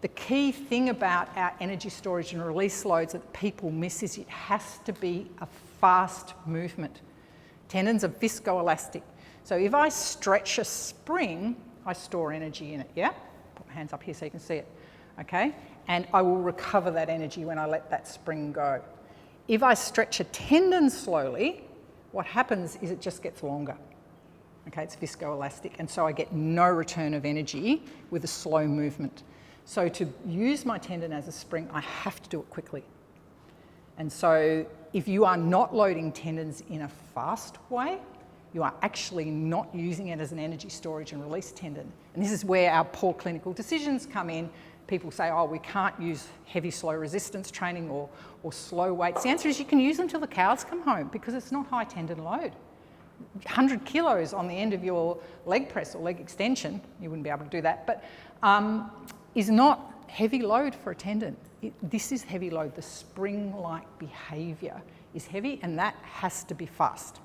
The key thing about our energy storage and release loads that people miss is it has to be a fast movement. Tendons are viscoelastic. So if I stretch a spring, I store energy in it, yeah? Put my hands up here so you can see it, okay? And I will recover that energy when I let that spring go. If I stretch a tendon slowly, what happens is it just gets longer. Okay, it's viscoelastic, and so I get no return of energy with a slow movement. So to use my tendon as a spring, I have to do it quickly. And so if you are not loading tendons in a fast way, you are actually not using it as an energy storage and release tendon. And this is where our poor clinical decisions come in. People say, oh, we can't use heavy slow resistance training or slow weights. The answer is you can use them till the cows come home because it's not high tendon load. 100 kilos on the end of your leg press or leg extension, you wouldn't be able to do that, but is not heavy load for a tendon. This is heavy load. The spring-like behaviour is heavy, and that has to be fast.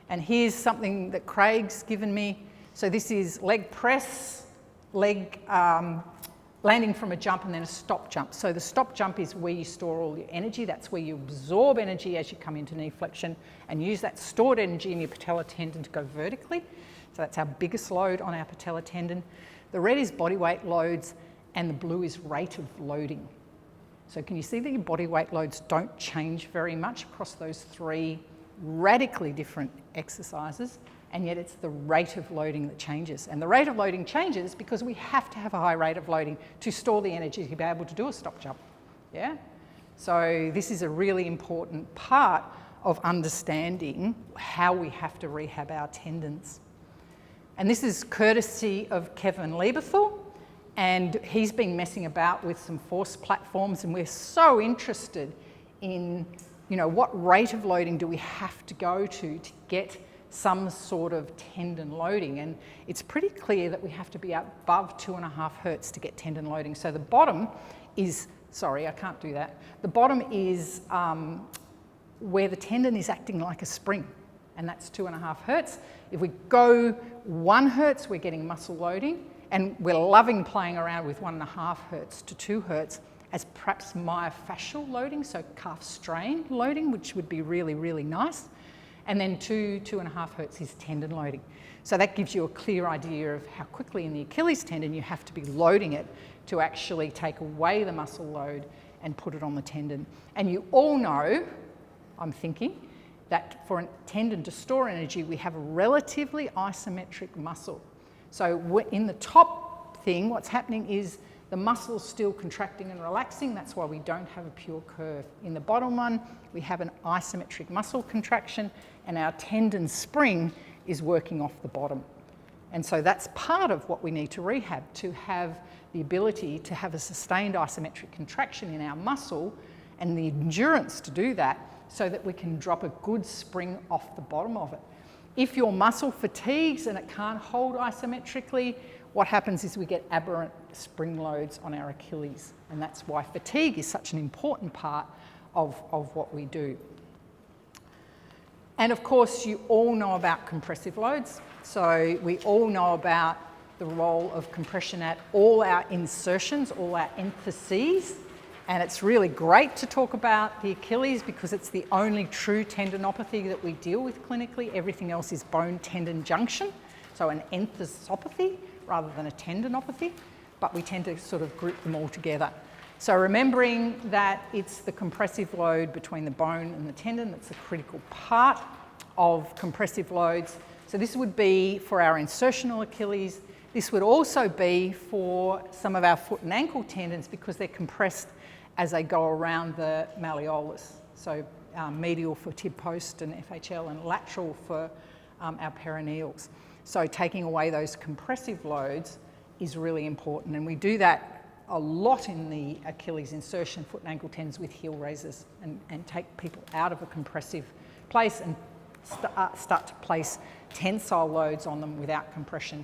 And here's something that Craig's given me. So this is leg press, leg landing from a jump and then a stop jump. So the stop jump is where you store all your energy. That's where you absorb energy as you come into knee flexion and use that stored energy in your patellar tendon to go vertically. So that's our biggest load on our patellar tendon. The red is body weight loads and the blue is rate of loading. So can you see that your body weight loads don't change very much across those three radically different exercises? And yet it's the rate of loading that changes. And the rate of loading changes because we have to have a high rate of loading to store the energy to be able to do a stop jump, yeah? So this is a really important part of understanding how we have to rehab our tendons. And this is courtesy of Kevin Lieberthal, and he's been messing about with some force platforms, and we're so interested in, you know, what rate of loading do we have to go to get some sort of tendon loading, and it's pretty clear that we have to be above 2.5 hertz to get tendon loading. So the bottom is, sorry, I can't do that. The bottom is where the tendon is acting like a spring, and that's 2.5 hertz. If we go 1 hertz, we're getting muscle loading, and we're loving playing around with 1.5 hertz to 2 hertz as perhaps myofascial loading, so calf strain loading, which would be really, really nice. And then 2.5 hertz is tendon loading. So that gives you a clear idea of how quickly in the Achilles tendon you have to be loading it to actually take away the muscle load and put it on the tendon. And you all know, I'm thinking, that for a tendon to store energy, we have a relatively isometric muscle. So in the top thing, what's happening is the muscle's still contracting and relaxing. That's why we don't have a pure curve. In the bottom one, we have an isometric muscle contraction, and our tendon spring is working off the bottom. And so that's part of what we need to rehab, to have the ability to have a sustained isometric contraction in our muscle and the endurance to do that so that we can drop a good spring off the bottom of it. If your muscle fatigues and it can't hold isometrically, what happens is we get aberrant spring loads on our Achilles. And that's why fatigue is such an important part of what we do. And of course, you all know about compressive loads. So we all know about the role of compression at all our insertions, all our entheses. And it's really great to talk about the Achilles because it's the only true tendinopathy that we deal with clinically. Everything else is bone-tendon junction, so an enthesopathy rather than a tendinopathy, but we tend to sort of group them all together. So remembering that it's the compressive load between the bone and the tendon that's a critical part of compressive loads. So this would be for our insertional Achilles. This would also be for some of our foot and ankle tendons because they're compressed as they go around the malleolus. So medial for tib post and FHL and lateral for our perineals. So taking away those compressive loads is really important, and we do that a lot in the Achilles insertion foot and ankle tendons with heel raisers and take people out of a compressive place and start to place tensile loads on them without compression